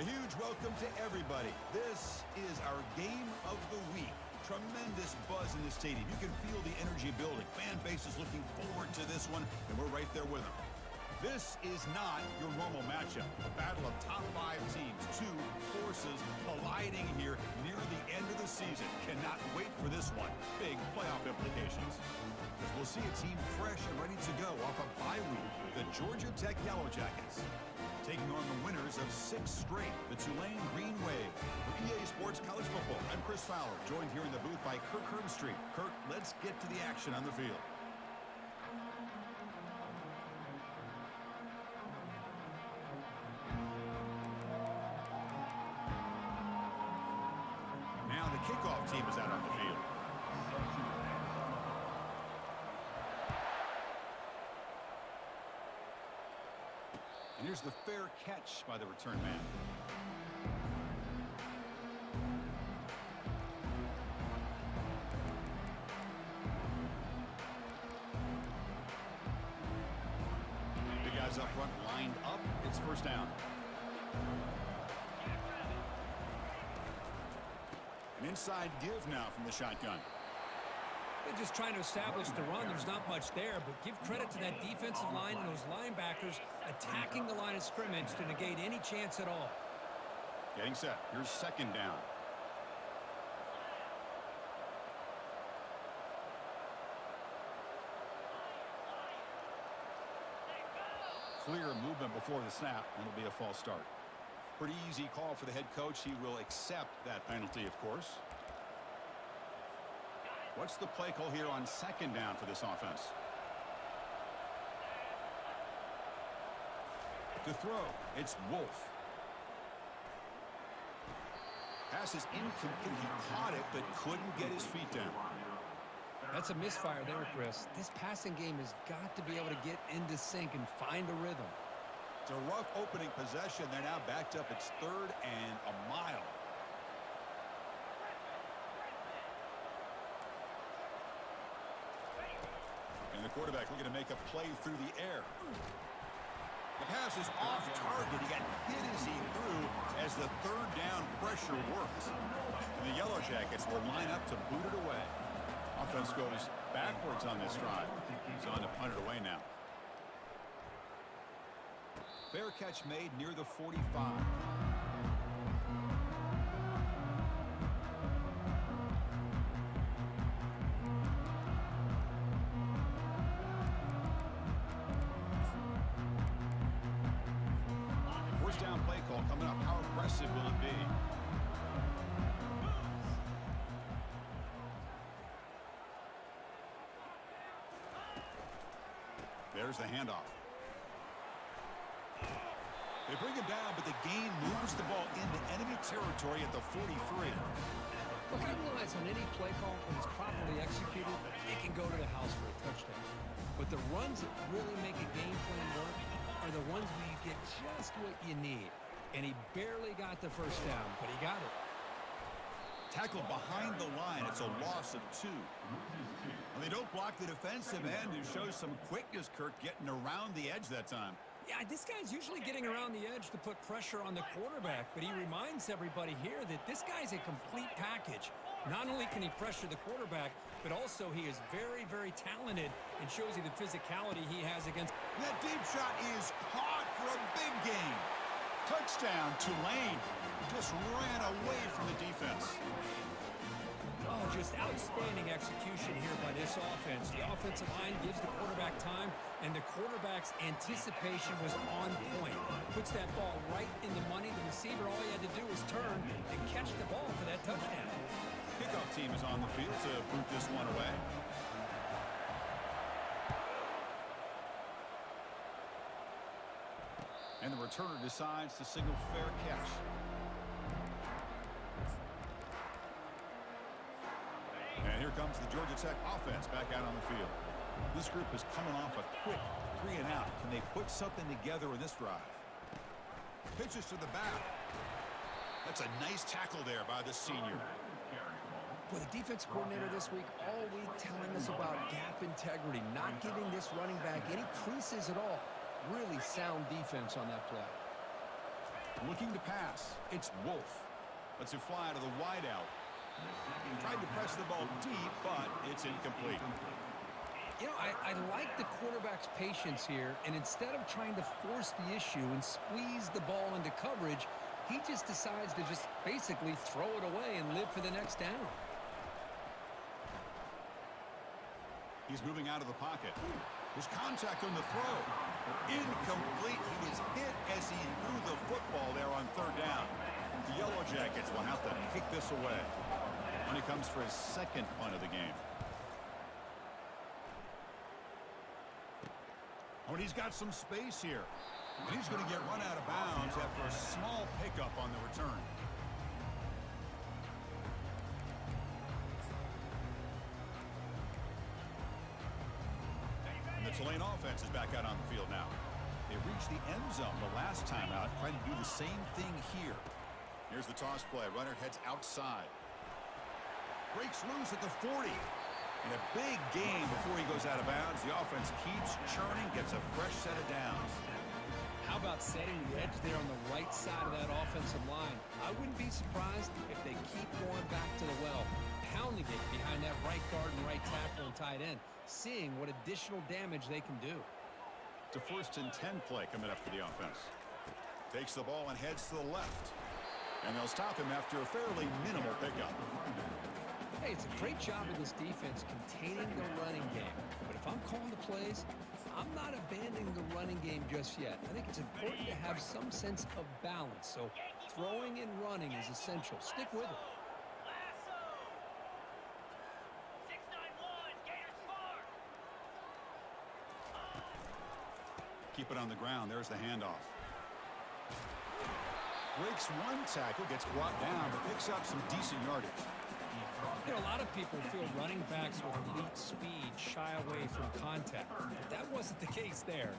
A huge welcome to everybody. This is our game of the week. Tremendous buzz in the stadium. You can feel the energy building. Fan base is looking forward to this one, and we're right there with them. This is not your normal matchup. A battle of top 5 teams. 2 forces colliding here near the end of the season. Cannot wait for this one. Big playoff implications. We'll see a team fresh and ready to go off a bye week. The Georgia Tech Yellow Jackets taking on the winners of 6 straight, the Tulane Green Wave. For EA Sports College Football, I'm Chris Fowler, joined here in the booth by Kirk Herbstreit. Kirk, let's get to the action on the field. Now the kickoff team is out on the field. And here's the fair catch by the return man. Big guys up front lined up. It's first down. An inside give now from the shotgun. They're just trying to establish the run. There's not much there, but give credit to that defensive line and those linebackers attacking the line of scrimmage to negate any chance at all. Getting set. Here's second down. Clear movement before the snap, and it'll be a false start. Pretty easy call for the head coach. He will accept that penalty, of course. What's the play call here on second down for this offense? To throw, it's Wolf. Pass is incomplete. He caught it, but couldn't get his feet down. That's a misfire there, Chris. This passing game has got to be able to get into sync and find a rhythm. It's a rough opening possession. They're now backed up. It's 3rd and a mile. And the quarterback looking to make a play through the air. The pass is off target. He got hit as he threw as the 3rd down pressure worked. And the Yellow Jackets will line up to boot it away. Offense goes backwards on this drive. He's on to punt it away now. Fair catch made near the 45. Coming up, how aggressive will it be? There's the handoff. They bring him down, but the game moves the ball into enemy territory at the 43. Look, I realize on any play call, when it's properly executed, it can go to the house for a touchdown. But the runs that really make a game plan work are the ones where you get just what you need. And he barely got the first down, but he got it. Tackled behind the line. It's a loss of 2. Well, they don't block the defensive end, who shows some quickness, Kirk, getting around the edge that time. Yeah, this guy's usually getting around the edge to put pressure on the quarterback, but he reminds everybody here that this guy's a complete package. Not only can he pressure the quarterback, but also he is very, very talented and shows you the physicality he has against. That deep shot is caught for a big gain. Touchdown, Tulane. Just ran away from the defense. Oh, just outstanding execution here by this offense. The offensive line gives the quarterback time, and the quarterback's anticipation was on point. Puts that ball right in the money. The receiver, all he had to do was turn and catch the ball for that touchdown. Kickoff team is on the field to boot this one away. And the returner decides to signal fair catch. And here comes the Georgia Tech offense back out on the field. This group is coming off a quick 3 and out. Can they put something together in this drive? Pitches to the back. That's a nice tackle there by the senior. Well, the defense coordinator this week all week telling us about gap integrity, not giving this running back any creases at all. Really sound defense on that play. Looking to pass. It's Wolf. Lets it fly to the wideout. Tried to press the ball deep, but it's incomplete. You know, I like the quarterback's patience here, and instead of trying to force the issue and squeeze the ball into coverage, he just decides to just basically throw it away and live for the next down. He's moving out of the pocket. There's contact on the throw. Incomplete. He was hit as he threw the football there on third down. The Yellow Jackets will have to kick this away when he comes for his second punt of the game. Oh, and he's got some space here. And he's going to get run out of bounds after a small pickup on the return. And the Tulane offense is back out on the field now. They reached the end zone the last time out, trying to do the same thing here. Here's the toss play. Runner heads outside. Breaks loose at the 40. And a big gain before he goes out of bounds. The offense keeps churning, gets a fresh set of downs. How about setting the edge there on the right side of that offensive line? I wouldn't be surprised if they keep going back to the well, pounding it behind that right guard and right tackle and tight end, seeing what additional damage they can do. It's a 1st and 10 play coming up for the offense. Takes the ball and heads to the left. And they'll stop him after a fairly minimal pickup. Hey, it's a great job of this defense containing the running game. But if I'm calling the plays, I'm not abandoning the running game just yet. I think it's important to have some sense of balance. So throwing and running is essential. Stick with it. Keep it on the ground. There's the handoff. Breaks one tackle, gets brought down, but picks up some decent yardage. You know, a lot of people feel running backs with elite speed shy away from contact. But that wasn't the case there.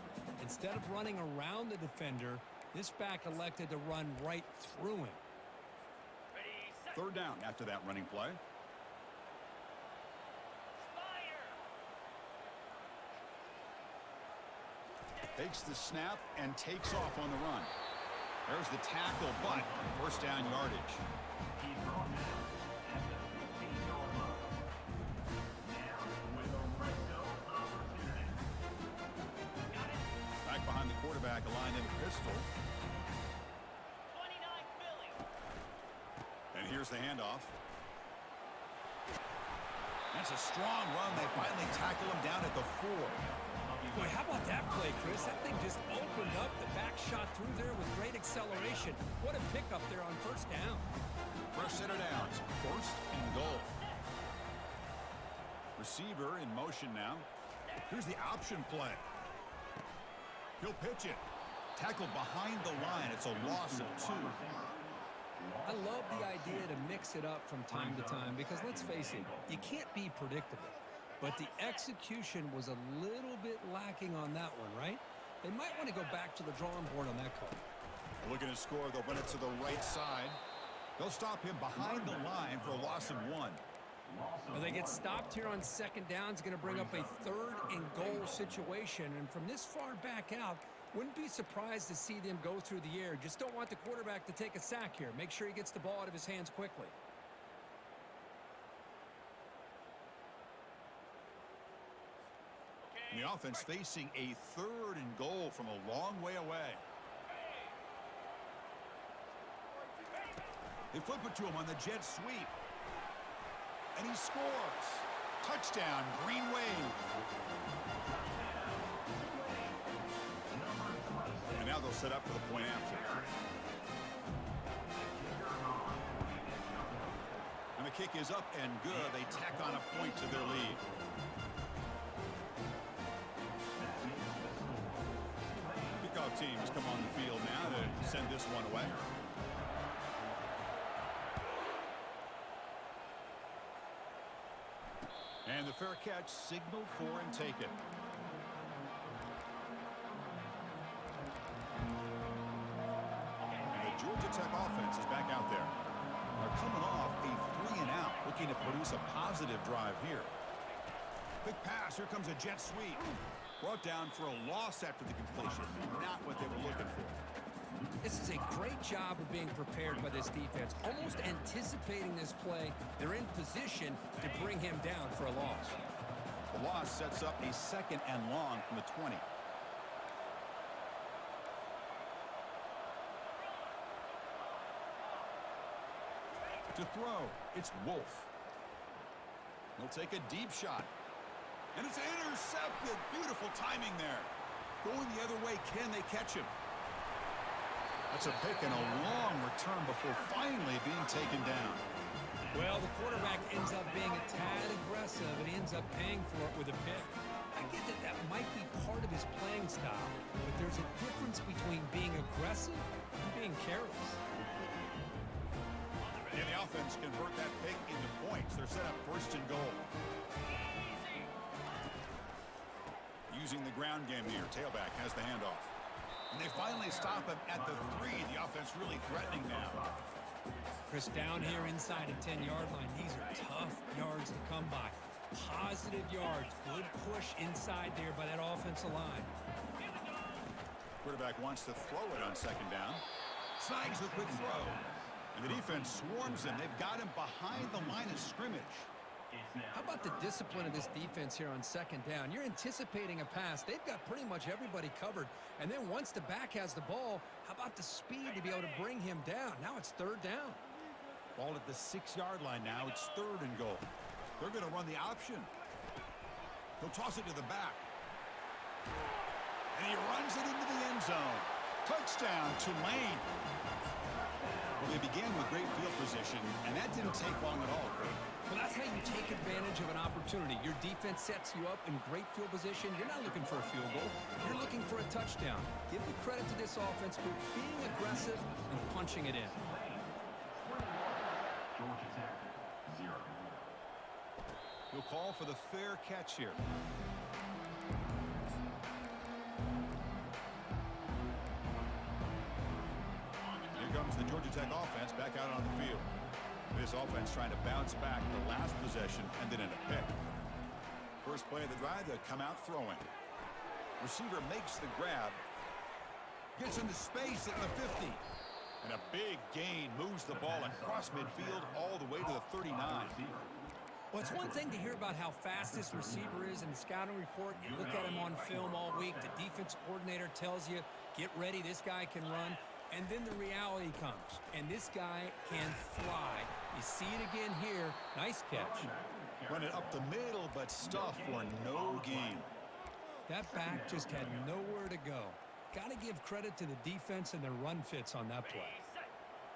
Instead of running around the defender, this back elected to run right through him. Third down after that running play. Takes the snap and takes off on the run. There's the tackle, but first down yardage. Back behind the quarterback, aligned in pistol. And here's the handoff. That's a strong run. They finally tackle him down at the 4. Boy, how about that play, Chris? That thing just opened up. The back shot through there with great acceleration. What a pickup there on first down. Fresh set of downs. 1st and goal. Receiver in motion now. Here's the option play. He'll pitch it. Tackled behind the line. It's a loss of 2. I love the idea to mix it up from time to time because, let's face it, you can't be predictable. But the execution was a little bit lacking on that one, right? They might want to go back to the drawing board on that call. Looking to score, they'll run it to the right side. They'll stop him behind the line for a loss of 1. Well, they get stopped here on second down. It's going to bring up a 3rd and goal situation. And from this far back out, wouldn't be surprised to see them go through the air. Just don't want the quarterback to take a sack here. Make sure he gets the ball out of his hands quickly. And the offense facing a 3rd and goal from a long way away. They flip it to him on the jet sweep. And he scores. Touchdown, Green Wave. And now they'll set up for the point after. And the kick is up and good. They tack on a point to their lead. Kickoff teams come on the field now to send this one away. And the fair catch signaled for and taken. And the Georgia Tech offense is back out there. They're coming off a 3-and-out, looking to produce a positive drive here. Big pass. Here comes a jet sweep. Brought down for a loss after the completion. Not what they were looking for. This is a great job of being prepared by this defense, almost anticipating this play. They're in position to bring him down for a loss. The loss sets up a 2nd and long from the 20. To throw, it's Wolf. He'll take a deep shot. And it's intercepted. Beautiful timing there. Going the other way, can they catch him? That's a pick and a long return before finally being taken down. Well, the quarterback ends up being a tad aggressive, and he ends up paying for it with a pick. I get that that might be part of his playing style, but there's a difference between being aggressive and being careless. And the offense convert that pick into points. They're set up 1st and goal. Using the ground game here. Tailback has the handoff. And they finally stop him at the 3. The offense really threatening now. Chris, down here inside the 10-yard line, these are tough yards to come by. Positive yards. Good push inside there by that offensive line. Quarterback wants to throw it on 2nd down. Snags the quick throw. And the defense swarms him. They've got him behind the line of scrimmage. How about the discipline of this defense here on 2nd down? You're anticipating a pass. They've got pretty much everybody covered. And then once the back has the ball, how about the speed to be able to bring him down? Now it's 3rd down. Ball at the 6-yard line now. It's 3rd and goal. They're going to run the option. He'll toss it to the back. And he runs it into the end zone. Touchdown, Tulane. Well, they began with great field position, and that didn't take long at all, Craig. Well, that's how you take advantage of an opportunity. Your defense sets you up in great field position. You're not looking for a field goal. You're looking for a touchdown. Give the credit to this offense for being aggressive and punching it in. He'll call for the fair catch here. Here comes the Georgia Tech offense back out on the field. This offense trying to bounce back the last possession and then in a pick. First play of the drive, they'll come out throwing. Receiver makes the grab. Gets into space at the 50. And a big gain moves the ball across midfield all the way to the 39. Well, it's one thing to hear about how fast this receiver is in the scouting report. You look at him on film all week. The defense coordinator tells you, get ready, this guy can run. And then the reality comes, and this guy can fly. You see it again here. Nice catch. Run it up the middle, but stuff for no gain. That back just had nowhere to go. Got to give credit to the defense and their run fits on that play.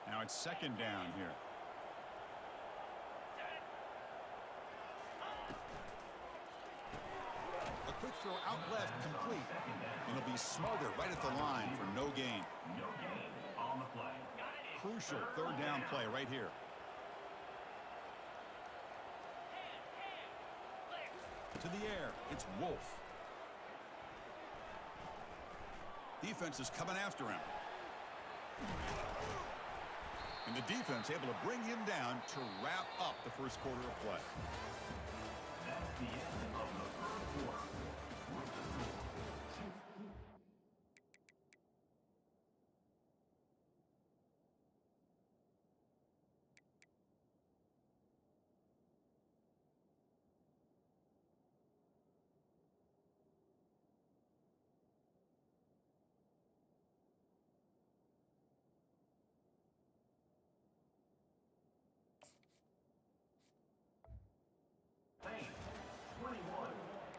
Now it's 2nd down here. A quick throw out left, complete. And it'll be smothered right at the line for no gain. Crucial 3rd down play right here. To the air, it's Wolf. Defense is coming after him. And the defense able to bring him down to wrap up the first quarter of play. That's the end of the first quarter.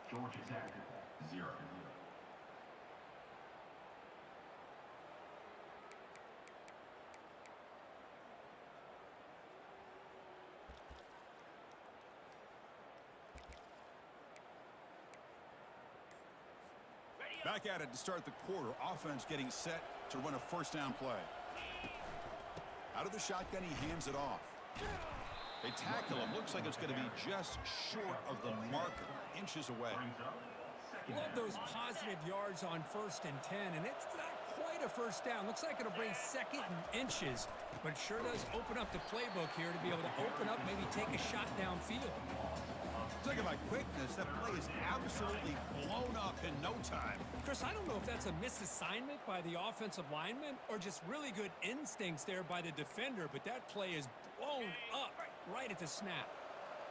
Georgia Tech, 0. Back at it to start the quarter. Offense getting set to run a 1st down play. Out of the shotgun, he hands it off. They tackle him. Looks like it's going to be just short of the marker, inches away. Love those positive yards on 1st and 10, and it's not quite a 1st down. Looks like it'll bring 2nd and inches, but sure does open up the playbook here to be able to open up, maybe take a shot downfield. It's looking like quickness, that play is absolutely blown up in no time. Chris, I don't know if that's a misassignment by the offensive lineman or just really good instincts there by the defender, but that play is blown up right at the snap.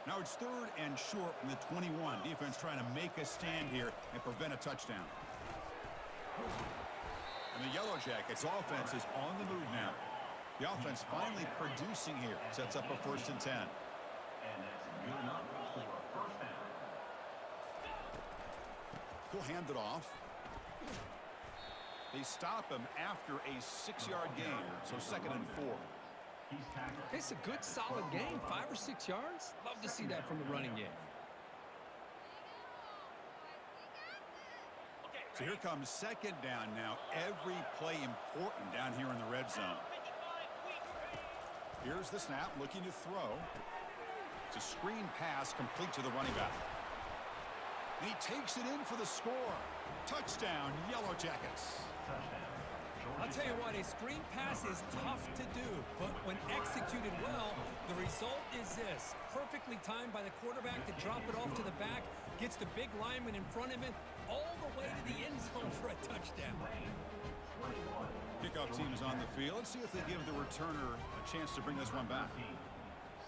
Now it's 3rd and short from the 21. Defense trying to make a stand here and prevent a touchdown. And the Yellow Jackets offense is on the move now. The offense finally producing here. Sets up a 1st and 10. And that's good enough for a first down. He'll hand it off. They stop him after a 6-yard gain, so 2nd and 4. He's tackled. It's a good, solid game, 5 or 6 yards. Love to see that from the running game. So here comes 2nd down now. Every play important down here in the red zone. Here's the snap, looking to throw. It's a screen pass complete to the running back. And he takes it in for the score. Touchdown, Yellow Jackets. I'll tell you what, a screen pass is tough to do, but when executed well, the result is this. Perfectly timed by the quarterback to drop it off to the back, gets the big lineman in front of him, all the way to the end zone for a touchdown. Kickoff team is on the field. Let's see if they give the returner a chance to bring this one back.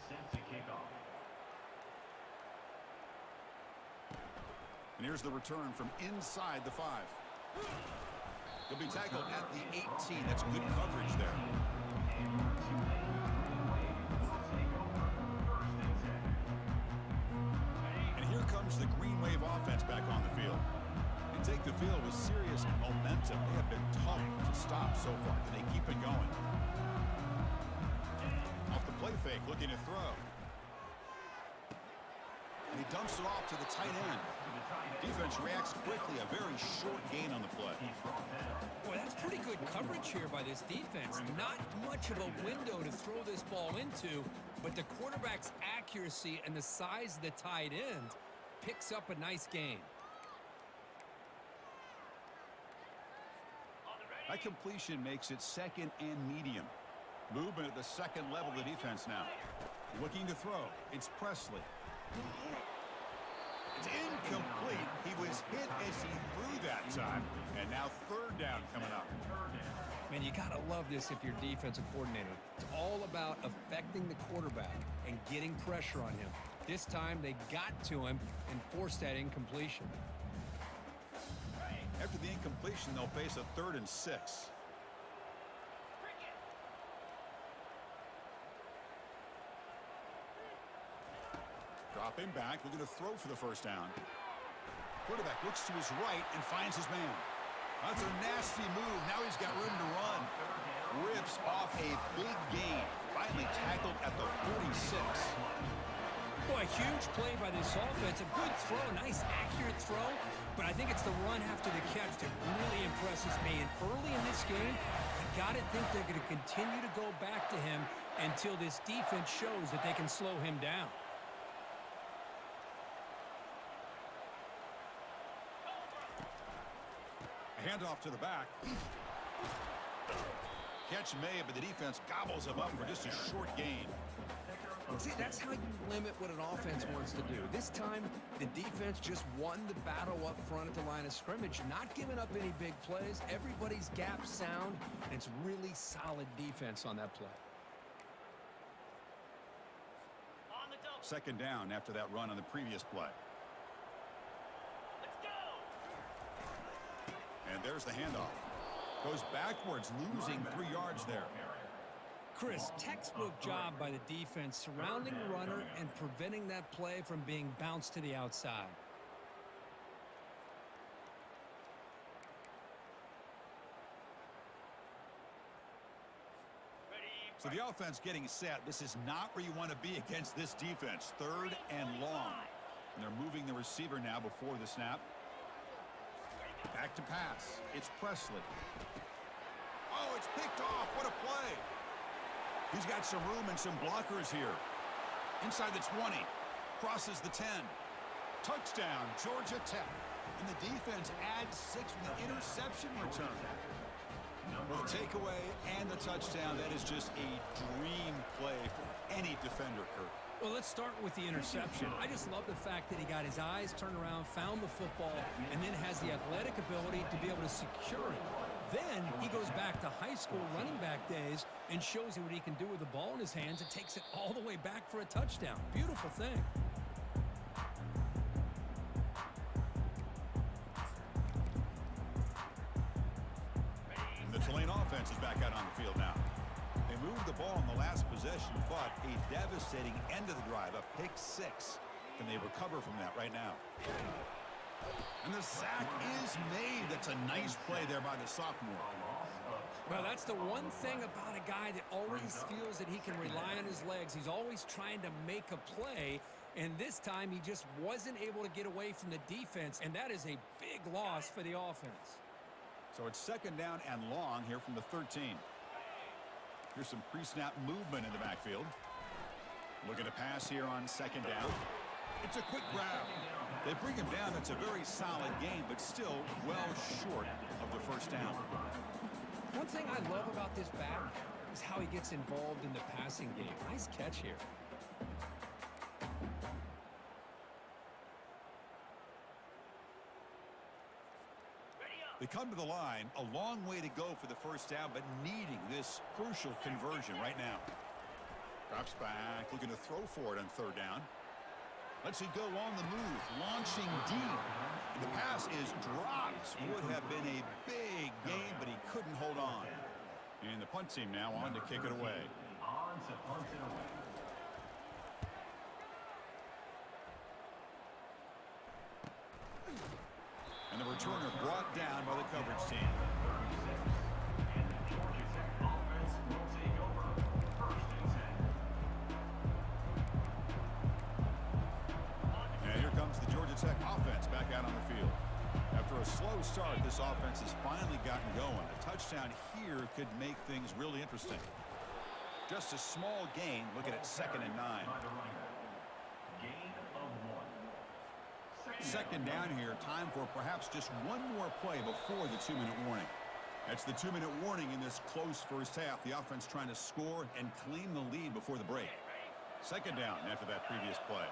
Set to kick off. And here's the return from inside the 5. He'll be tackled at the 18. That's good coverage there. And here comes the Green Wave offense back on the field. They take the field with serious momentum. They have been tough to stop so far. Can they keep it going? Off the play fake, looking to throw. And he dumps it off to the tight end. Defense reacts quickly. A very short gain on the play. Boy, that's pretty good coverage here by this defense. Not much of a window to throw this ball into, but the quarterback's accuracy and the size of the tight end picks up a nice gain. That completion makes it 2nd and medium. Movement at the 2nd level of the defense now. Looking to throw. It's Presley. It's incomplete. He was hit as he threw that time. And now 3rd down coming up. Man, you got to love this if you're defensive coordinator. It's all about affecting the quarterback and getting pressure on him. This time they got to him and forced that incompletion. After the incompletion, they'll face a 3rd and 6. Dropping back, looking to throw for the 1st down. Quarterback looks to his right and finds his man. That's a nasty move. Now he's got room to run. Rips off a big gain. Finally tackled at the 46. Boy, huge play by this offense. A good throw, nice accurate throw. But I think it's the run after the catch that really impresses me. And early in this game, you got to think they're going to continue to go back to him until this defense shows that they can slow him down. A handoff to the back. Catch made, but the defense gobbles him up for just a short gain. See, that's how you limit what an offense wants to do. This time, the defense just won the battle up front at the line of scrimmage, not giving up any big plays. Everybody's gap sound, and it's really solid defense on that play. 2nd down after that run on the previous play. And there's the handoff. Goes backwards, losing 3 yards there. Chris, textbook job by the defense surrounding the runner and preventing that play from being bounced to the outside. So the offense getting set. This is not where you want to be against this defense. 3rd and long. And they're moving the receiver now before the snap. Back to pass. It's Presley. Oh, it's picked off. What a play. He's got some room and some blockers here. Inside the 20. Crosses the 10. Touchdown, Georgia Tech. And the defense adds 6 with the interception return. Well, the takeaway and the touchdown, that is just a dream play for any defender, Kurt. Well, let's start with the interception. I just love the fact that he got his eyes turned around, found the football, and then has the athletic ability to be able to secure it. Then he goes back to high school running back days and shows you what he can do with the ball in his hands and takes it all the way back for a touchdown. Beautiful thing. The Tulane offense is back out on the field now. They moved the ball in the last possession, but a devastating end of the drive, a pick six. Can they recover from that right now? And the sack is made. That's a nice play there by the sophomore. Well, that's the one thing about a guy that always feels that he can rely on his legs. He's always trying to make a play, and this time he just wasn't able to get away from the defense, and that is a big loss for the offense. So it's second down and long here from the 13. Here's some pre-snap movement in the backfield. Looking to pass here on second down. It's a quick grab. They bring him down. That's a very solid game, but still well short of the first down. One thing I love about this back is how he gets involved in the passing game. Nice catch here. They come to the line, a long way to go for the first down, but needing this crucial conversion right now. Drops back, looking to throw for it on third down. Lets it go on the move, launching deep. The pass is dropped. Would have been a big game, but he couldn't hold on. And the punt team now on to kick it away. On to punt it away. And the returner brought down by the coverage team. And the Georgia Tech offense will take over. First and 10. And here comes the Georgia Tech offense back out on the field. After a slow start, this offense has finally gotten going. A touchdown here could make things really interesting. Just a small gain, looking at 2nd and 9. By the running back. Gain of 1. Second down here, time for perhaps just one more play before the 2-minute warning. That's the 2-minute warning in this close first half. The offense trying to score and claim the lead before the break. Second down after that previous play.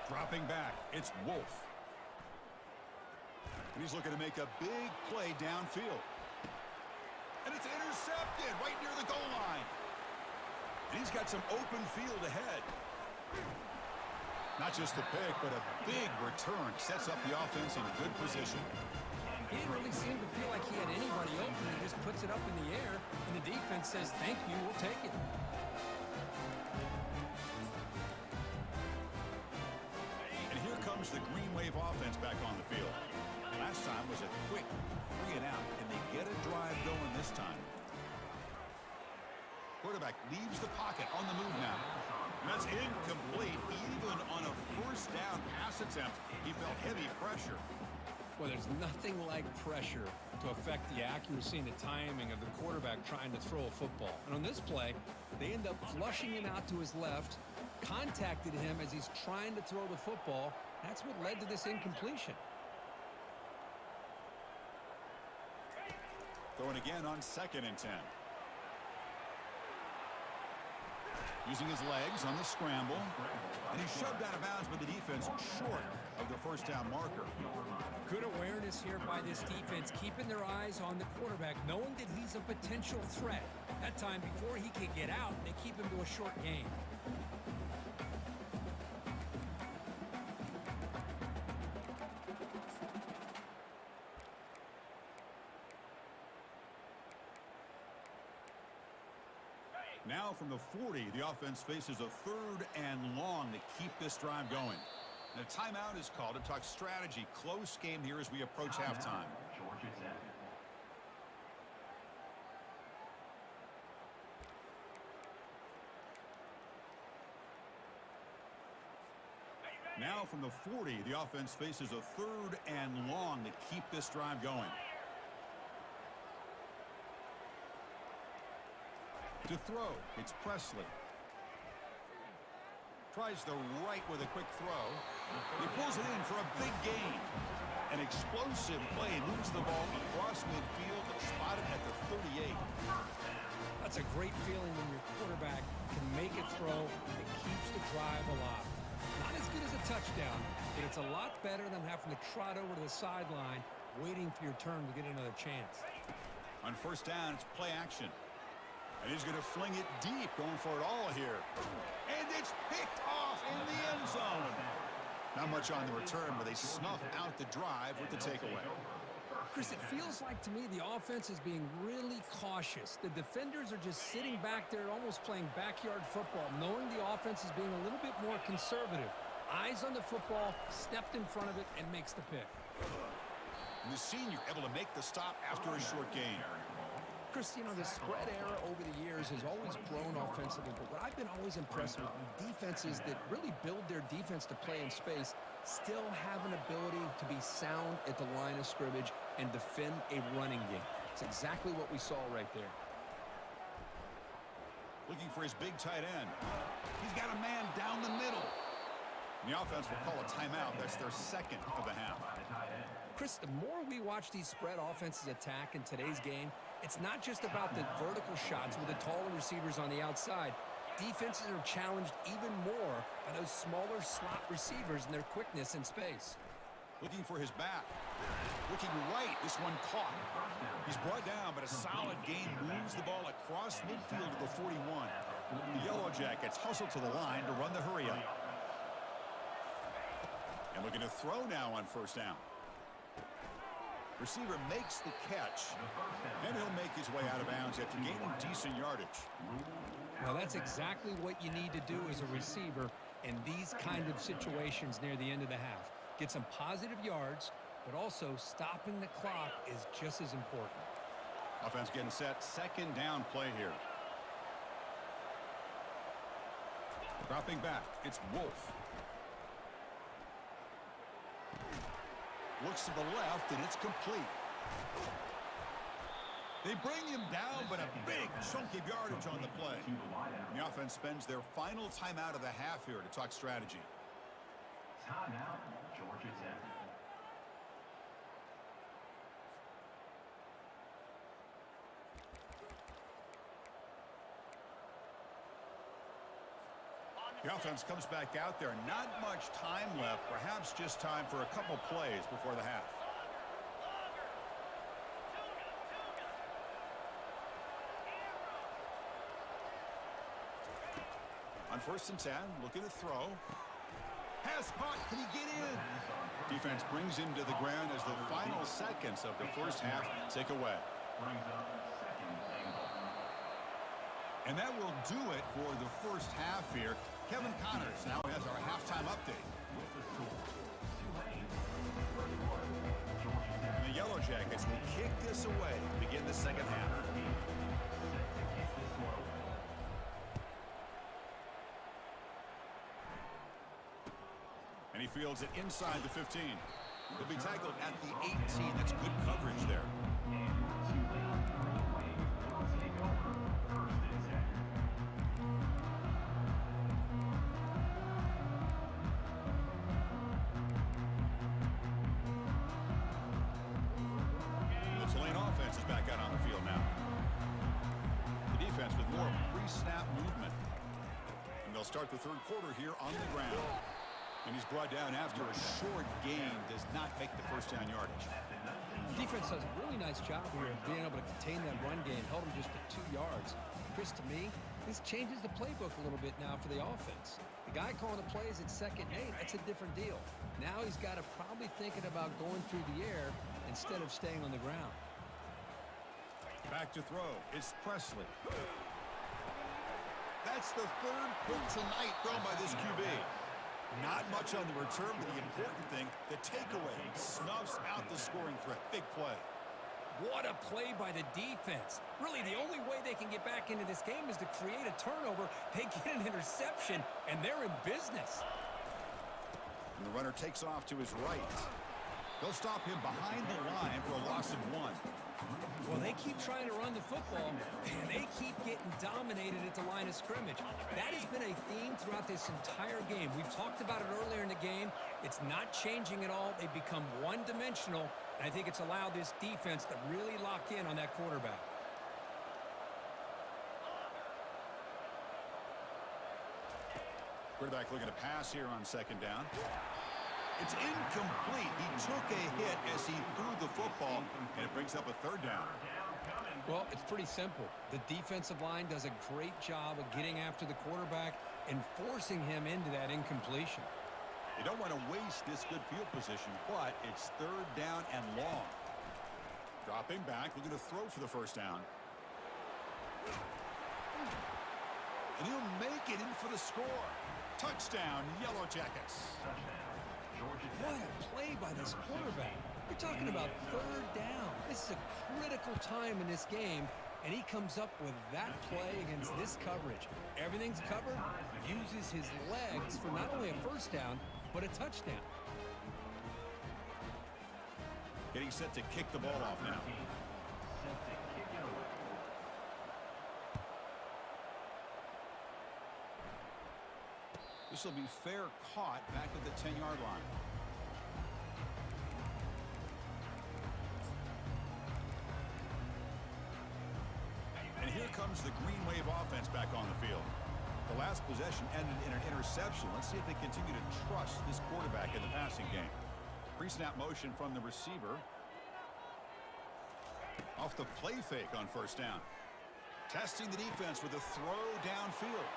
Dropping back, it's Wolf. And he's looking to make a big play downfield. And it's intercepted right near the goal line. And he's got some open field ahead. Not just the pick, but a big return. Sets up the offense in good position. He didn't really seem to feel like he had anybody open. He just puts it up in the air, and the defense says, thank you, we'll take it. And here comes the Green Wave offense back on the field. Last time was a quick 3 and out, and they get a drive going this time. Quarterback leaves the pocket on the move now. And that's incomplete. Even on a first down pass attempt, he felt heavy pressure. Well, there's nothing like pressure to affect the accuracy and the timing of the quarterback trying to throw a football. And on this play, they end up flushing him out to his left, contacted him as he's trying to throw the football. That's what led to this incompletion. Throwing again on 2nd and 10. Using his legs on the scramble. And he's shoved out of bounds by the defense short of the first down marker. Good awareness here by this defense, keeping their eyes on the quarterback, knowing that he's a potential threat. That time before he can get out, they keep him to a short gain. Now from the 40, the offense faces a 3rd and long to keep this drive going. And a timeout is called to talk strategy. Close game here as we approach halftime. Georgia Tech. Now from the 40, the offense faces a 3rd and long to keep this drive going. To throw, it's Presley. Tries the right with a quick throw. He pulls it in for a big gain. An explosive play moves the ball across midfield, spotted at the 38. That's a great feeling when your quarterback can make a throw that keeps the drive alive. Not as good as a touchdown, but it's a lot better than having to trot over to the sideline waiting for your turn to get another chance. On first down, it's play action. And he's going to fling it deep, going for it all here. And it's picked off in the end zone. Not much on the return, but they snuff out the drive with the takeaway. Chris, it feels like to me the offense is being really cautious. The defenders are just sitting back there almost playing backyard football, knowing the offense is being a little bit more conservative. Eyes on the football, stepped in front of it, and makes the pick. And the senior able to make the stop after a short gain. Chris, you know, the spread era over the years has always grown offensively, but what I've been always impressed with defenses that really build their defense to play in space still have an ability to be sound at the line of scrimmage and defend a running game. It's exactly what we saw right there. Looking for his big tight end. He's got a man down the middle. And the offense will call a timeout. That's their second of the half. Chris, the more we watch these spread offenses attack in today's game, it's not just about the vertical shots with the taller receivers on the outside. Defenses are challenged even more by those smaller slot receivers and their quickness in space. Looking for his back. Looking right. This one caught. He's brought down, but a solid gain moves the ball across midfield to the 41. The Yellow Jackets hustle to the line to run the hurry up. And looking to throw now on first down. Receiver makes the catch, and he'll make his way out of bounds after gaining decent yardage. Well, that's exactly what you need to do as a receiver in these kind of situations near the end of the half. Get some positive yards, but also stopping the clock is just as important. Offense getting set, second down play here. Dropping back, it's Wolf. Looks to the left, and it's complete. They bring him down, but a big chunk of yardage on the play. And the offense spends their final timeout of the half here to talk strategy. Timeout, Georgia Tech. The offense comes back out there. Not much time left. Perhaps just time for a couple plays before the half. On first and 10, looking to throw. Has caught. Can he get in? Defense brings him to the ground as the final seconds of the first half tick away. And that will do it for the first half here. Kevin Connors now has our halftime update. And the Yellow Jackets will kick this away to begin the second half. And he fields it inside the 15. He'll be tackled at the 18. That's good coverage there. Start the third quarter here on the ground. And he's brought down after a short gain. Does not make the first down yardage. Defense does a really nice job here of being able to contain that run game. Held him just to 2 yards. Chris, to me, this changes the playbook a little bit now for the offense. The guy calling the plays at 2nd and 8, that's a different deal. Now he's got to probably thinking about going through the air instead of staying on the ground. Back to throw. It's Presley. That's the third pick tonight thrown by this QB. Not much on the return, but the important thing, the takeaway snuffs out the scoring threat. Big play. What a play by the defense. Really, the only way they can get back into this game is to create a turnover. They get an interception, and they're in business. And the runner takes off to his right. They'll stop him behind the line for a loss of 1. Well, they keep trying to run the football, and they keep getting dominated eliminated at the line of scrimmage. That has been a theme throughout this entire game. We've talked about it earlier in the game. It's not changing at all. They've become one-dimensional, and I think it's allowed this defense to really lock in on that quarterback. Quarterback looking to pass here on second down. It's incomplete. He took a hit as he threw the football, and it brings up a third down. Well, it's pretty simple. The defensive line does a great job of getting after the quarterback and forcing him into that incompletion. You don't want to waste this good field position, but it's third down and long. Dropping back, looking to throw for the first down. And he'll make it in for the score. Touchdown, Yellow Jackets. What a play by this quarterback. You're talking about third down. This is a critical time in this game, and he comes up with that play against this coverage. Everything's covered, uses his legs for not only a first down, but a touchdown. Getting set to kick the ball off now. This will be fair caught back at the 10-yard line. And here comes the Green Wave offense back on the field. The last possession ended in an interception. Let's see if they continue to trust this quarterback in the passing game. Pre-snap motion from the receiver. Off the play fake on first down. Testing the defense with a throw downfield.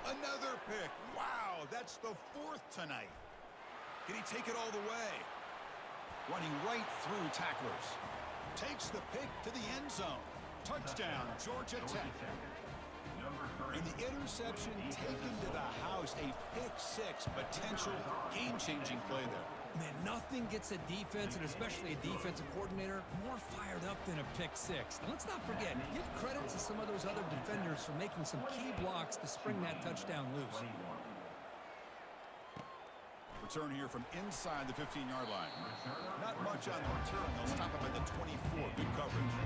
Another pick. Wow, that's the fourth tonight. Can he take it all the way? Running right through tacklers. Takes the pick to the end zone. Touchdown, Georgia Tech. And the interception taken to the house. A pick-6 potential game-changing play there. Man, nothing gets a defense, and especially a defensive coordinator, more fired up than a pick-6. Now, let's not forget, give credit to some of those other defenders for making some key blocks to spring that touchdown loose. Return here from inside the 15-yard line. Not much on the return. They'll stop up at the 24. Good coverage.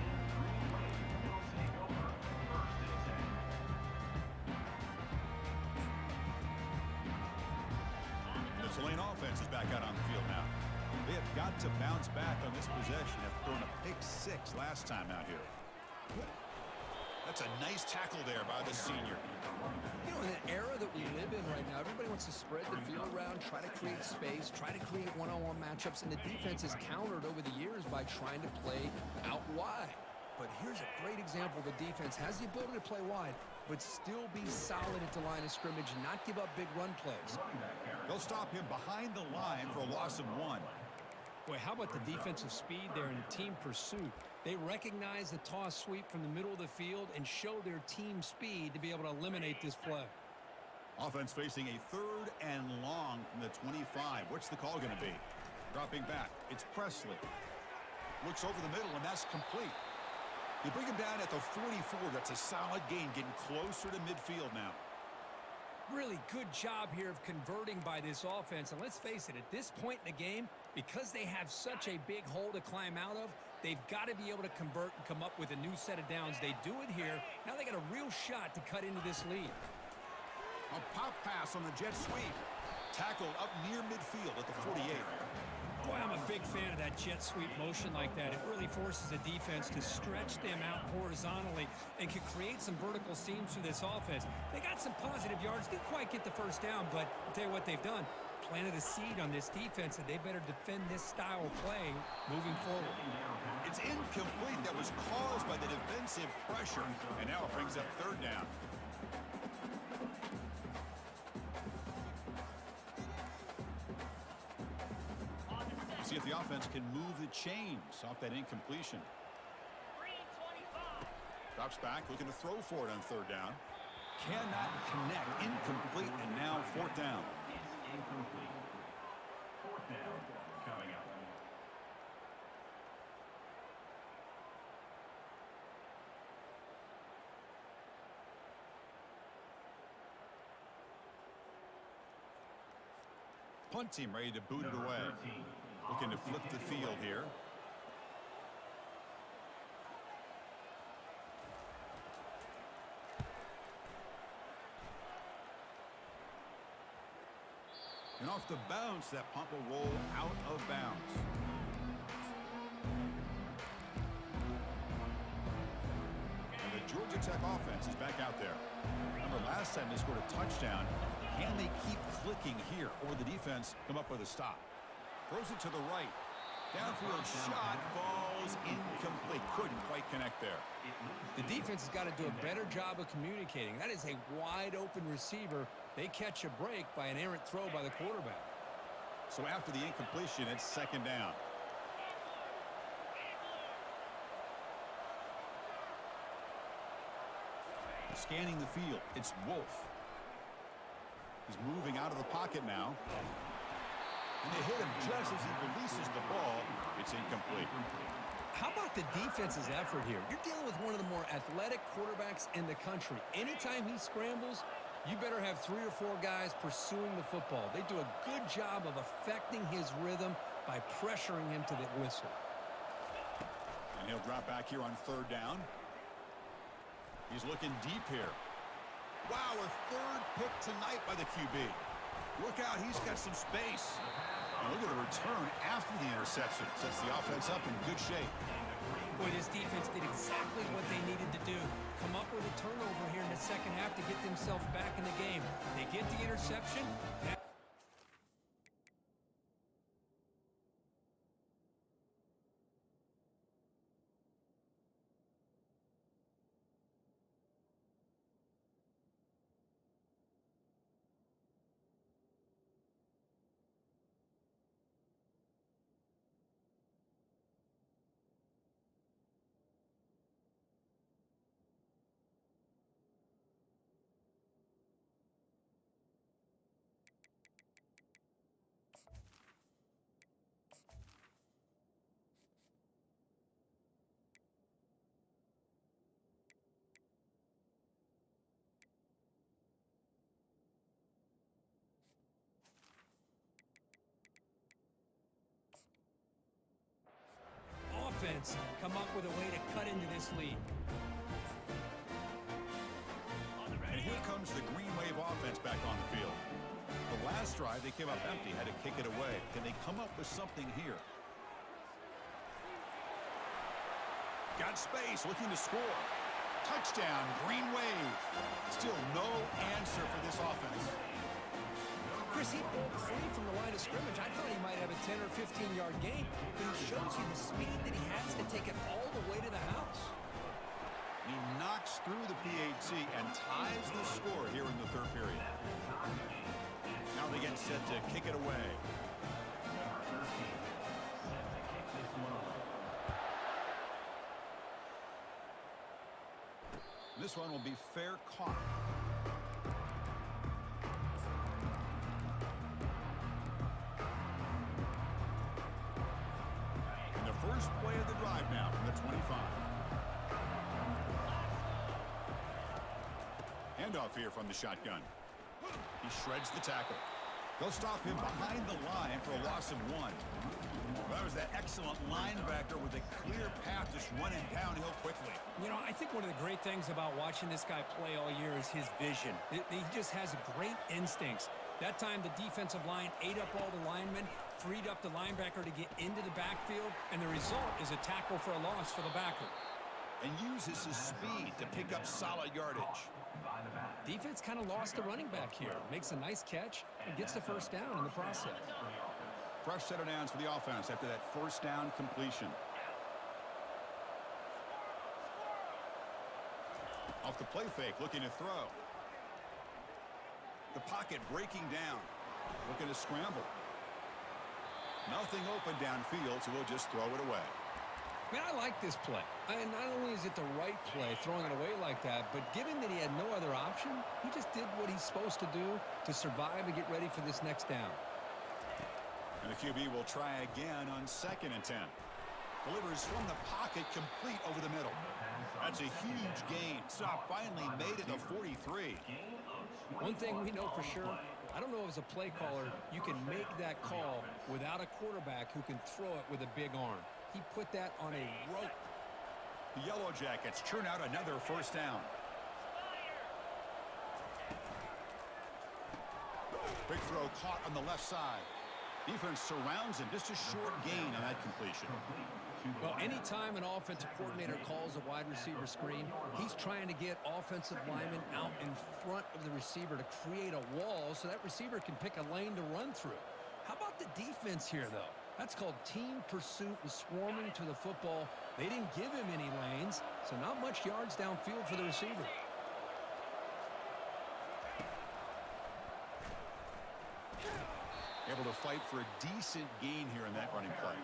The Tulane offense is back out on the field now. They have got to bounce back on this possession after throwing a pick-6 last time out here. That's a nice tackle there by the senior. You know, in an era that we live in right now, everybody wants to spread the field around, try to create space, try to create one-on-one matchups, and the defense has countered over the years by trying to play out wide. But here's a great example. The defense has the ability to play wide, but still be solid at the line of scrimmage and not give up big run plays. They'll stop him behind the line for a loss of 1. Boy, how about the defensive speed there in the team pursuit? They recognize the toss sweep from the middle of the field and show their team speed to be able to eliminate this play. Offense facing a third and long from the 25. What's the call going to be? Dropping back. It's Presley. Looks over the middle, and that's complete. You bring him down at the 44. That's a solid gain, getting closer to midfield now. Really good job here of converting by this offense. And let's face it, at this point in the game, because they have such a big hole to climb out of, they've got to be able to convert and come up with a new set of downs. They do it here. Now they got a real shot to cut into this lead. A pop pass on the jet sweep. Tackle up near midfield at the 48. Boy, I'm a big fan of that jet sweep motion like that. It really forces the defense to stretch them out horizontally and can create some vertical seams through this offense. They got some positive yards. Didn't quite get the first down, but I'll tell you what they've done. Planted a seed on this defense, and they better defend this style of play moving forward. It's incomplete. That was caused by the defensive pressure, and now it brings up third down. See if the offense can move the chains off that incompletion. Drops back, looking to throw for it on third down. Cannot connect. Incomplete, and now fourth down. Incomplete. Fourth down coming up. Punt team ready to boot it away. Looking to flip the field here. And off the bounce, that punt will roll out of bounds. And the Georgia Tech offense is back out there. Remember, last time they scored a touchdown. Can they keep clicking here, or the defense come up with a stop? Throws it to the right. Downfield shot falls incomplete. Couldn't quite connect there. The defense has got to do a better job of communicating. That is a wide-open receiver. They catch a break by an errant throw by the quarterback. So after the incompletion, it's second down. Scanning the field, it's Wolf. He's moving out of the pocket now. And they hit him just as he releases the ball. It's incomplete. How about the defense's effort here? You're dealing with one of the more athletic quarterbacks in the country. Anytime he scrambles, you better have 3 or 4 guys pursuing the football. They do a good job of affecting his rhythm by pressuring him to the whistle. And he'll drop back here on third down. He's looking deep here. Wow, a third pick tonight by the QB. Look out, he's got some space. And look at the return after the interception. Sets the offense up in good shape. Boy, this defense did exactly what they needed to do. Come up with a turnover here in the second half to get themselves back in the game. They get the interception. Offense come up with a way to cut into this lead. And here comes the Green Wave offense back on the field. The last drive, they came up empty, had to kick it away. Can they come up with something here? Got space, looking to score. Touchdown, Green Wave. Still no answer for this offense. Chris, he broke free from the line of scrimmage. I thought he might have a 10 or 15-yard gain, but he shows you the speed that he has to take it all the way to the house. He knocks through the PAT and ties the score here in the third period. Now they get set to kick it away. This one will be fair caught. And the first play of the drive now from the 25. Handoff here from the shotgun. He shreds the tackle. They'll stop him behind the line for a loss of 1. That was that excellent linebacker with a clear path just running downhill quickly. You know, I think one of the great things about watching this guy play all year is his vision. He just has great instincts. That time, the defensive line ate up all the linemen, freed up the linebacker to get into the backfield, and the result is a tackle for a loss for the backer. And uses his speed to pick up solid yardage. Defense kind of lost the running back here. Makes a nice catch and gets the first down in the process. Fresh set of downs for the offense after that first down completion. Off the play fake, looking to throw. The pocket breaking down. Looking to scramble. Nothing open downfield, so we'll just throw it away. Man, I like this play. Not only is it the right play, throwing it away like that, but given that he had no other option, he just did what he's supposed to do to survive and get ready for this next down. And the QB will try again on 2nd and 10. Delivers from the pocket, complete over the middle. That's a huge gain. Stop finally made it to 43. One thing we know for sure, I don't know as a play caller, you can make that call without a quarterback who can throw it with a big arm. He put that on a rope. The Yellow Jackets churn out another first down. Quick throw caught on the left side. Defense surrounds him. Just a short gain on that completion. Well, anytime an offensive coordinator calls a wide receiver screen, he's trying to get offensive linemen out in front of the receiver to create a wall so that receiver can pick a lane to run through. How about the defense here, though? That's called team pursuit and swarming to the football. They didn't give him any lanes, so not much yards downfield for the receiver. Able to fight for a decent gain here in that running play.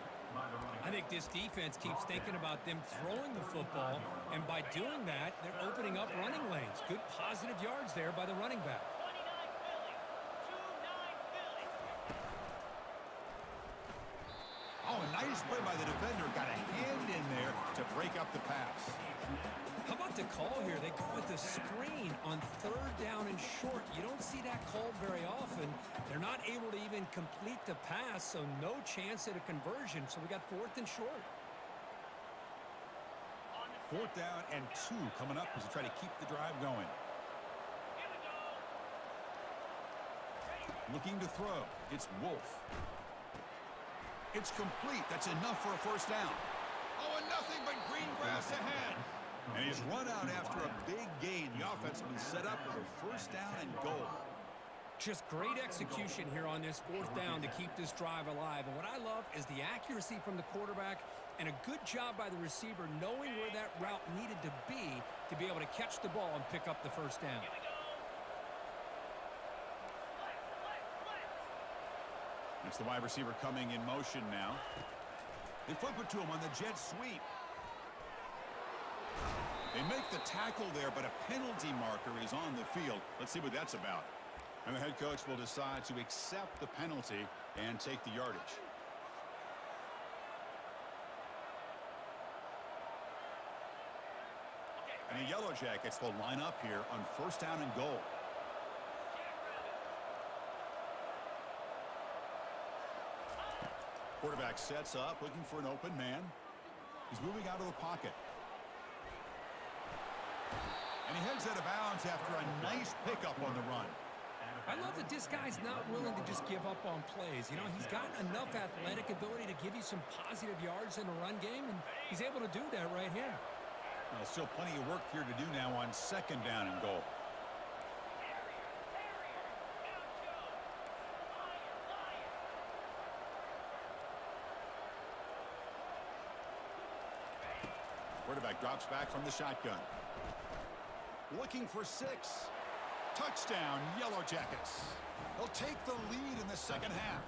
I think this defense keeps thinking about them throwing the football, and by doing that, they're opening up running lanes. Good positive yards there by the running back. Oh, a nice play by the defender. Got a hand in there to break up the pass. How about the call here? They go with the screen on 3rd down and short. You don't see that called very often. They're not able to even complete the pass, so no chance at a conversion. So we got 4th and short. 4th down and 2 coming up as they try to keep the drive going. Looking to throw. It's Wolf. It's complete. That's enough for a 1st down. Oh, and nothing but green grass ahead. And he's run out after a big gain. The offense will be set up with a 1st down and goal. Just great execution here on this 4th down to keep this drive alive. And what I love is the accuracy from the quarterback and a good job by the receiver knowing where that route needed to be able to catch the ball and pick up the 1st down. It's the wide receiver coming in motion now. They flip it to him on the jet sweep. They make the tackle there, but a penalty marker is on the field. Let's see what that's about. And the head coach will decide to accept the penalty and take the yardage. And the Yellow Jackets will line up here on 1st down and goal. Quarterback sets up, looking for an open man. He's moving out of the pocket. And he heads out of bounds after a nice pickup on the run. I love that this guy's not willing to just give up on plays. You know, he's got enough athletic ability to give you some positive yards in the run game, and he's able to do that right here. Well, still plenty of work here to do now on 2nd down and goal. Quarterback drops back from the shotgun. Looking for 6. Touchdown, Yellow Jackets. They'll take the lead in the 2nd half.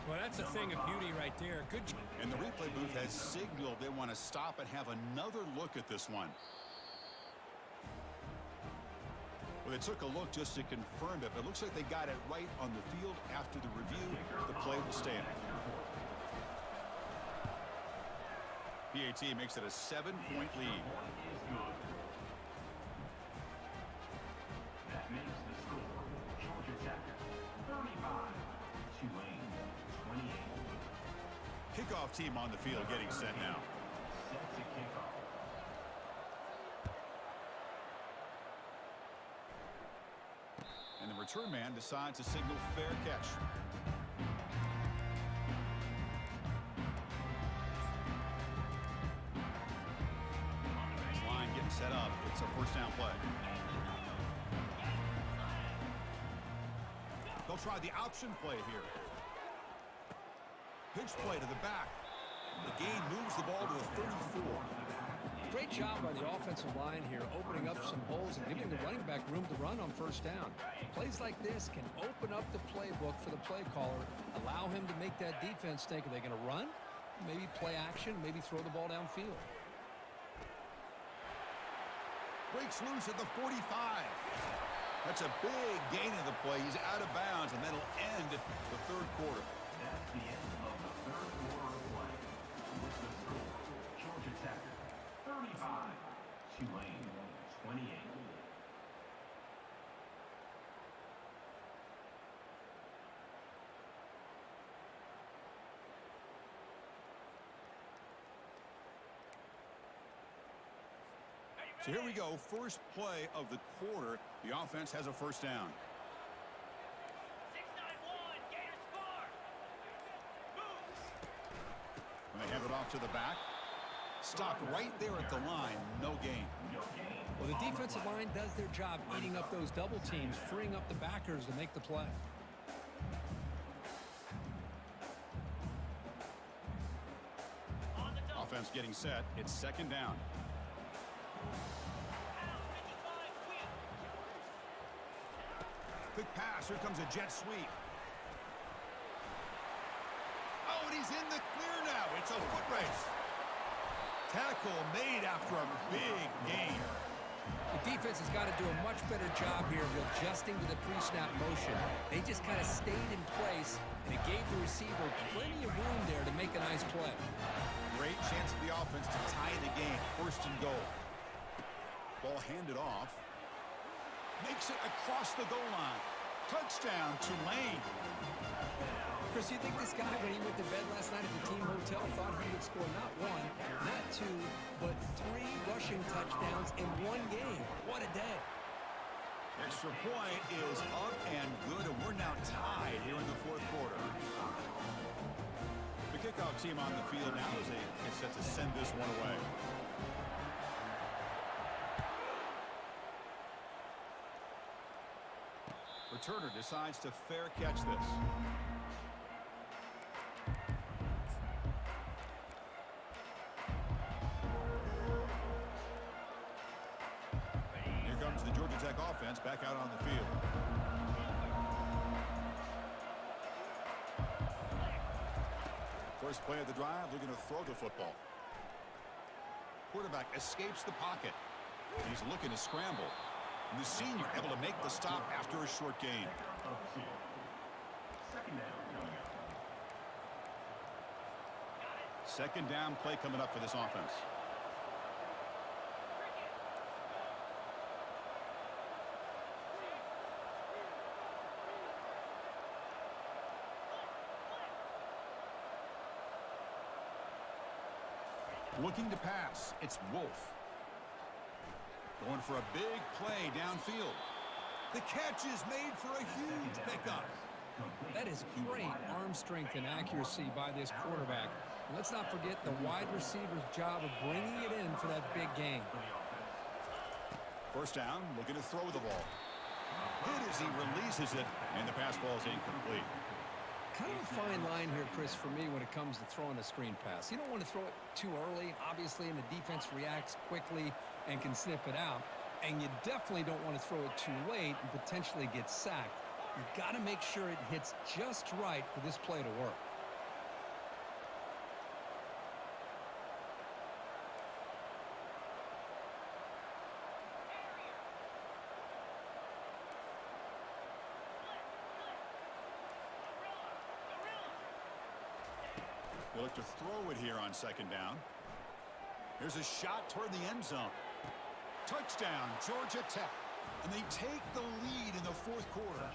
Well, that's a thing of beauty right there. Good. And the replay booth has signaled they want to stop and have another look at this one. Well, they took a look just to confirm it, but it looks like they got it right on the field. After the review, the play will stand. PAT makes it a 7-point lead. That makes the score Georgia Tech 35, Tulane 28. Kickoff team on the field getting set now. Set to kick off. And the return man decides to signal fair catch. This line getting set up. It's a 1st down play. They'll try the option play here. Pitch play to the back. The gain moves the ball to the 34. Great job by the offensive line here, opening up some holes and giving the running back room to run on 1st down. Plays like this can open up the playbook for the play caller, allow him to make that defense think, are they going to run? Maybe play action, maybe throw the ball downfield. Breaks loose at the 45. That's a big gain of the play. He's out of bounds, and that'll end the 3rd quarter. That's the end of the 3rd quarter of play. With the score, Georgia Tech 35, Tulane 28. So here we go. First play of the quarter. The offense has a 1st down. off to the back. Stopped right there at the line. No gain. Well, the defensive line does their job eating up those double teams, freeing up the backers to make the play. Offense getting set. It's second down. Quick pass. Here comes a jet sweep. Oh, and he's in the clear now. It's a foot race. Tackle made after a big gain. The defense has got to do a much better job here of adjusting to the pre-snap motion. They just kind of stayed in place, and it gave the receiver plenty of room there to make a nice play. Great chance for the offense to tie the game. First and goal. Ball handed off. Makes it across the goal line. Touchdown, Tulane. Chris, you think this guy, when he went to bed last night at the team hotel, thought he would score not one, not two, but 3 rushing touchdowns in one game? What a day. Extra point is up and good, and we're now tied here in the fourth quarter. The kickoff team on the field now as they get set to send this one away. Returner decides to fair catch this. Here comes the Georgia Tech offense back out on the field. First play of the drive, looking to throw the football. Quarterback escapes the pocket. He's looking to scramble. And the senior able to make the stop after a short gain. Second down play coming up for this offense. Looking to pass, it's Wolf. Going for a big play downfield. The catch is made for a huge pickup. That is great arm strength and accuracy by this quarterback. And let's not forget the wide receiver's job of bringing it in for that big gain. First down, looking to throw the ball. Hit as he releases it, and the pass ball is incomplete. Kind of a fine line here, Chris, for me when it comes to throwing a screen pass. You don't want to throw it too early, obviously, and the defense reacts quickly and can sniff it out. And you definitely don't want to throw it too late and potentially get sacked. You've got to make sure it hits just right for this play to work. They look to throw it here on second down. Here's a shot toward the end zone. Touchdown, Georgia Tech. And they take the lead in the fourth quarter.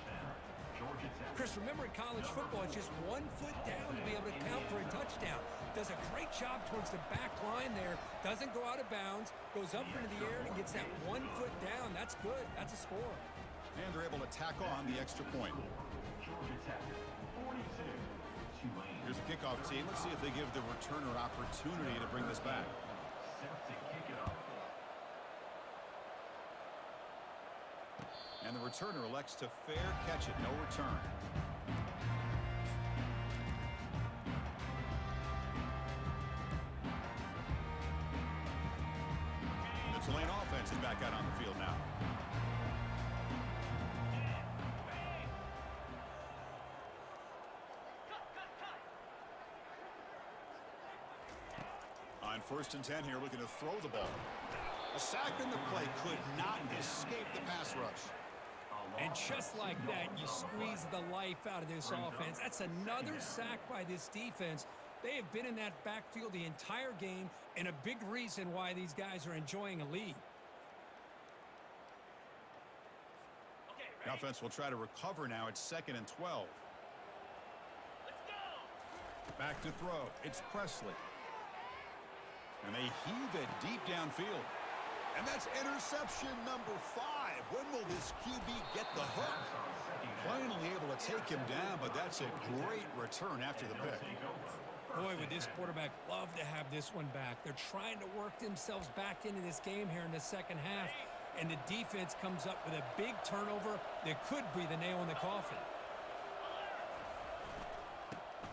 Chris, remember in college football, it's just 1 foot down to be able to count for a touchdown. Does a great job towards the back line there. Doesn't go out of bounds. Goes up into the air and gets that 1 foot down. That's good. That's a score. And they're able to tack on the extra point. Here's a kickoff team. Let's see if they give the returner an opportunity to bring this back. And the returner elects to fair catch it. No return. The Tulane offense is back out on the field now. On 1st and 10 here, looking to throw the ball. A sack in the play could not escape the pass rush. And just like that, you squeeze the life out of this offense. That's another sack by this defense. They have been in that backfield the entire game, and a big reason why these guys are enjoying a lead. The offense will try to recover now. It's 2nd and 12. Back to throw. It's Presley. And they heave it deep downfield. And that's interception number 5. When will this QB get the hook? Finally able to take him down, but that's a great return after the pick. Boy, would this quarterback love to have this one back. They're trying to work themselves back into this game here in the second half, and the defense comes up with a big turnover that could be the nail in the coffin.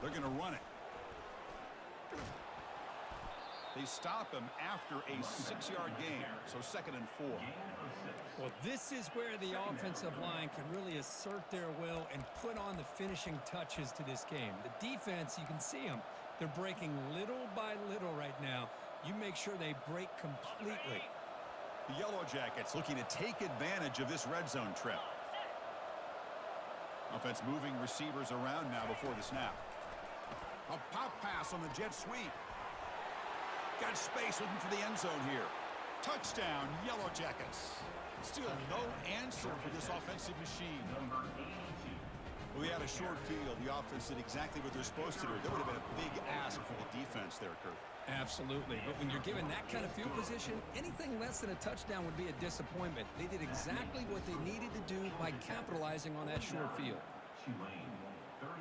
They're going to run it. They stop him after a 6-yard gain, so 2nd and 4. Well, this is where the offensive line can really assert their will and put on the finishing touches to this game. The defense, you can see them. They're breaking little by little right now. You make sure they break completely. The Yellow Jackets looking to take advantage of this red zone trip. Offense moving receivers around now before the snap. A pop pass on the jet sweep. Got space looking for the end zone here. Touchdown, Yellow Jackets. Still no answer for this offensive machine. Number 82. We had a short field. The offense did exactly what they're supposed to do. There would have been a big ask for the defense there, Kurt. Absolutely. But when you're given that kind of field position, anything less than a touchdown would be a disappointment. They did exactly what they needed to do by capitalizing on that short field. Tulane, 35.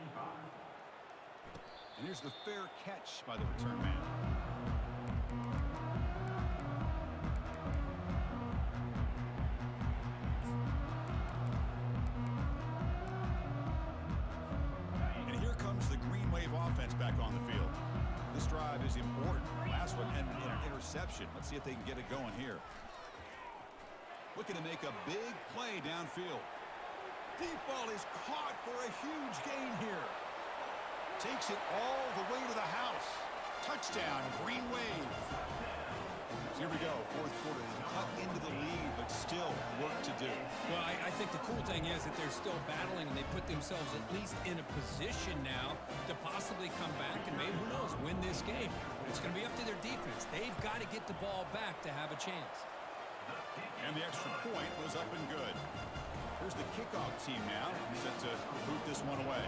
And here's the fair catch by the return man. And here comes the Green Wave offense back on the field. This drive is important. Last one ended in an interception. Let's see if they can get it going here. Looking to make a big play downfield. Deep ball is caught for a huge gain here. Takes it all the way to the house. Touchdown, Green Wave. So here we go, fourth quarter. They cut into the lead, but still work to do. Well, I think the cool thing is that they're still battling, and they put themselves at least in a position now to possibly come back and maybe, who knows, win this game. But it's going to be up to their defense. They've got to get the ball back to have a chance. And the extra point was up and good. Here's the kickoff team now, set to boot this one away.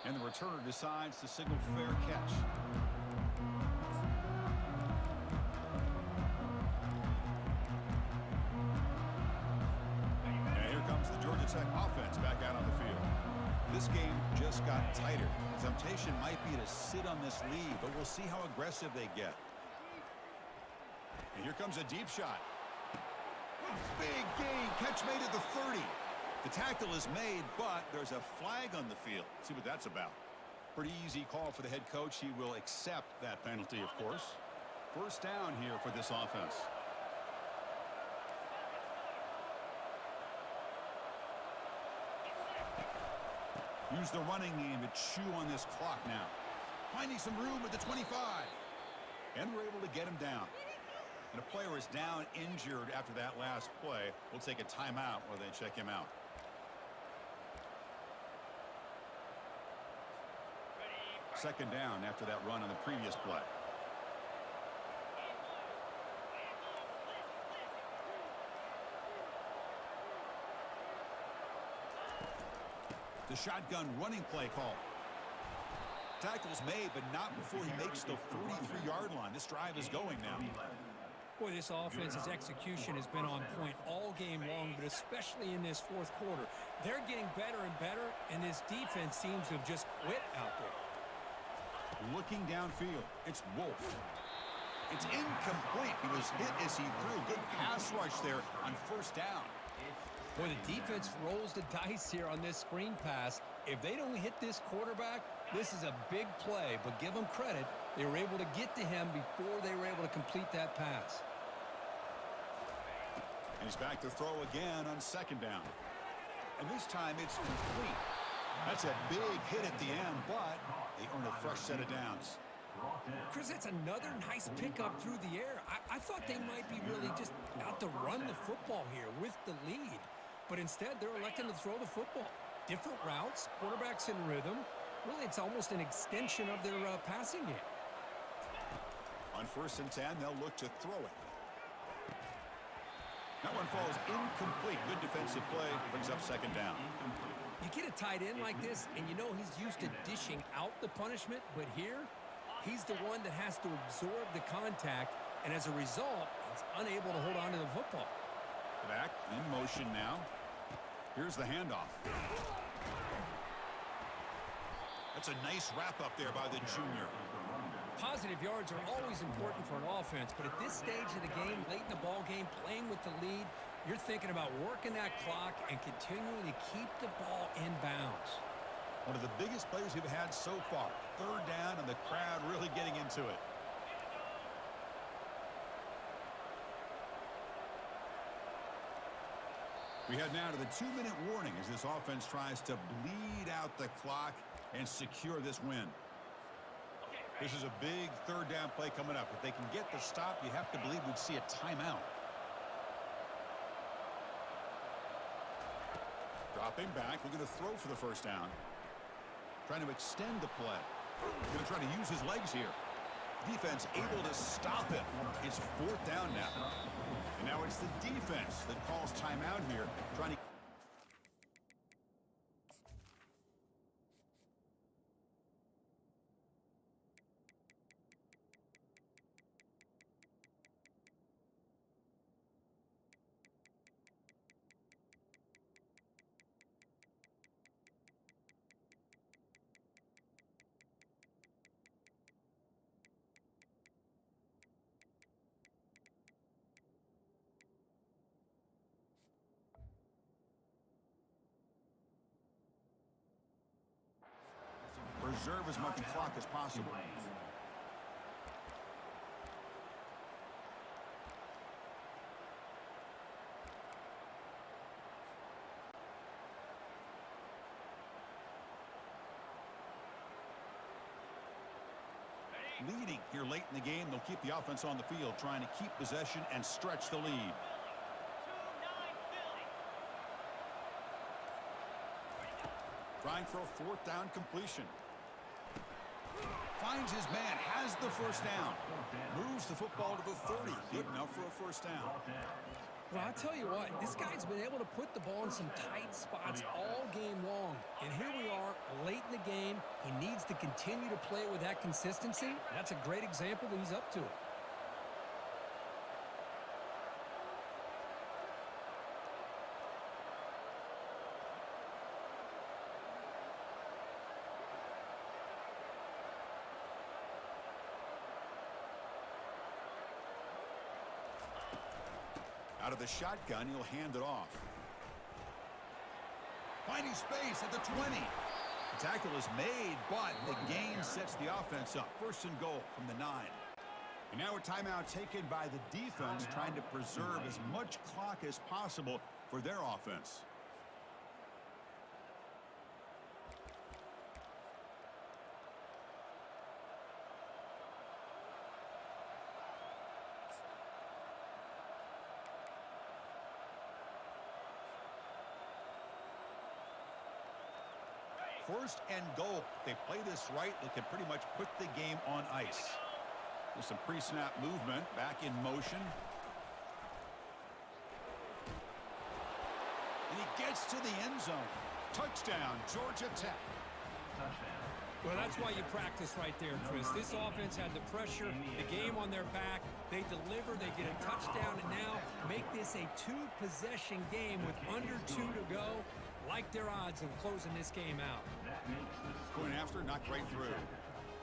And the returner decides to signal fair catch. And here comes the Georgia Tech offense back out on the field. This game just got tighter. The temptation might be to sit on this lead, but we'll see how aggressive they get. And here comes a deep shot. Big gain, catch made at the 30. The tackle is made, but there's a flag on the field. Let's see what that's about. Pretty easy call for the head coach. He will accept that penalty, of course. First down here for this offense. Use the running game to chew on this clock now. Finding some room at the 25. And we're able to get him down. And a player is down injured after that last play. We'll take a timeout while they check him out. Second down after that run on the previous play. The shotgun running play call. Tackle's made, but not before he makes the 43-yard line. This drive is going now. Boy, this offense's execution has been on point all game long, but especially in this fourth quarter. They're getting better and better, and this defense seems to have just quit out there. Looking downfield, it's Wolf. It's incomplete. He was hit as he threw. Good pass rush there on first down. Boy, the defense rolls the dice here on this screen pass. If they don't hit this quarterback, this is a big play, but give them credit. They were able to get to him before they were able to complete that pass. And he's back to throw again on second down. And this time it's complete. That's a big hit at the end, but they earn a fresh set of downs. Chris, that's another nice pickup through the air. I thought they might be really just out to run the football here with the lead. But instead, they're electing to throw the football. Different routes, quarterbacks in rhythm. Really, it's almost an extension of their passing game. On 1st and 10, they'll look to throw it. That one falls incomplete. Good defensive play. Brings up second down. You get a tight end like this, and you know he's used to dishing out the punishment. But here, he's the one that has to absorb the contact. And as a result, he's unable to hold on to the football. Back in motion now. Here's the handoff. That's a nice wrap-up there by the junior. Positive yards are always important for an offense, but at this stage of the game, late in the ball game, playing with the lead, you're thinking about working that clock and continuing to keep the ball in bounds. One of the biggest plays we've had so far. Third down, and the crowd really getting into it. We head now to the 2-minute warning as this offense tries to bleed out the clock and secure this win. This is a big third down play coming up. If they can get the stop, you have to believe we'd see a timeout. Dropping back, we're going to throw for the first down. Trying to extend the play. Going to try to use his legs here. Defense able to stop him. It's fourth down now. And now it's the defense that calls timeout here. Trying to... Preserve as much clock as possible. Leading here late in the game, they'll keep the offense on the field, trying to keep possession and stretch the lead. Trying for a fourth down completion. Finds his man, has the first down. Moves the football to the 30. Good enough for a first down. Well, I'll tell you what, this guy's been able to put the ball in some tight spots all game long. And here we are, late in the game. He needs to continue to play with that consistency. That's a great example that he's up to it. Out of the shotgun, he'll hand it off. Finding space at the 20. The tackle is made, but the gain sets the offense up. First and goal from the 9. And now a timeout taken by the defense, trying to preserve as much clock as possible for their offense. First and goal. If they play this right, they can pretty much put the game on ice. There's some pre-snap movement, back in motion. And he gets to the end zone. Touchdown, Georgia Tech. Well, that's why you practice right there, Chris. This offense had the pressure, the game on their back. They deliver, they get a touchdown, and now make this a two-possession game with under 2 to go. Like their odds of closing this game out. Going after, knocked right through.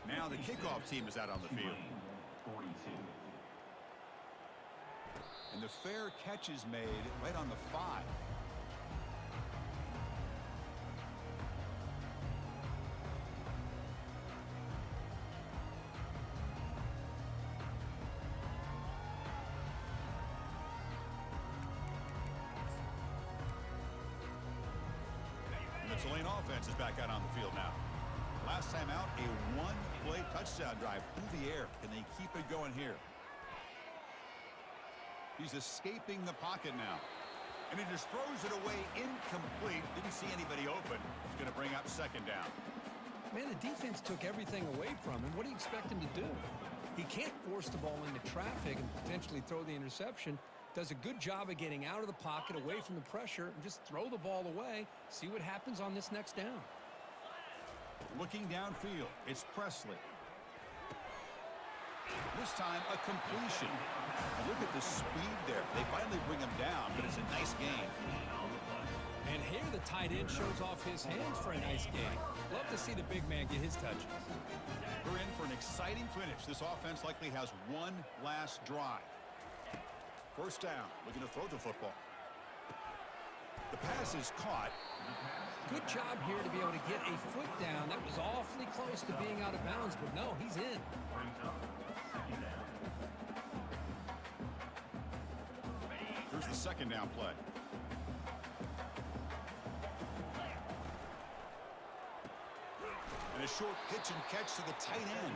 Now the kickoff team is out on the field. And the fair catch is made right on the 5. The Tulane offense is back out on the field now. Last time out, a one-play touchdown drive through the air. Can they keep it going here? He's escaping the pocket now. And he just throws it away incomplete. Didn't see anybody open. He's going to bring up second down. Man, the defense took everything away from him. What do you expect him to do? He can't force the ball into traffic and potentially throw the interception. Does a good job of getting out of the pocket, away from the pressure, and just throw the ball away. See what happens on this next down. Looking downfield, it's Presley. This time, a completion. Now look at the speed there. They finally bring him down, but it's a nice game. And here the tight end shows off his hands for a nice game. Love to see the big man get his touches. We're in for an exciting finish. This offense likely has one last drive. First down, looking to throw the football. The pass is caught. Good job here to be able to get a foot down. That was awfully close to being out of bounds, but no, he's in. Here's the second down play. And a short pitch and catch to the tight end.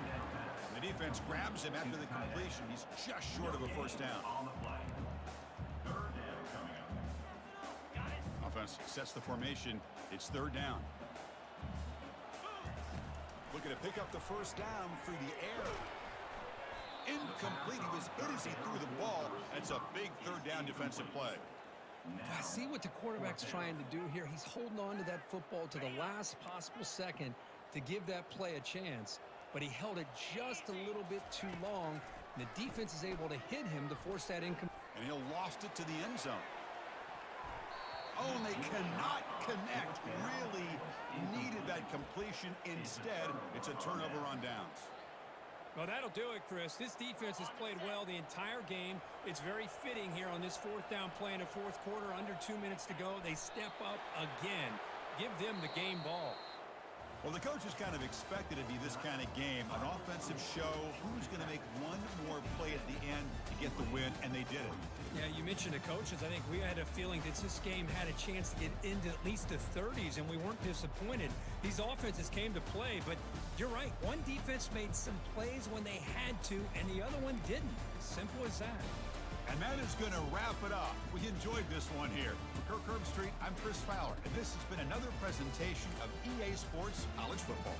And the defense grabs him after the completion. He's just short of a first down. Offense sets the formation. It's third down. Looking to pick up the first down through the air. Incomplete. He was hit as he threw the ball. That's a big third down defensive play. I see what the quarterback's trying to do here. He's holding on to that football to the last possible second to give that play a chance, but he held it just a little bit too long. And the defense is able to hit him to force that incomplete. And he'll loft it to the end zone. Oh, and they cannot connect. Really needed that completion. Instead, it's a turnover on downs. Well, that'll do it, Chris. This defense has played well the entire game. It's very fitting here on this fourth down play in the fourth quarter. Under 2 minutes to go. They step up again. Give them the game ball. Well, the coaches kind of expected it to be this kind of game, an offensive show. Who's going to make one more play at the end to get the win, and they did it. Yeah, you mentioned the coaches. I think we had a feeling that this game had a chance to get into at least the 30s, and we weren't disappointed. These offenses came to play, but you're right. One defense made some plays when they had to, and the other one didn't. Simple as that. And that is going to wrap it up. We enjoyed this one here. For Kirk Herbstreit, I'm Chris Fowler, and this has been another presentation of EA Sports College Football.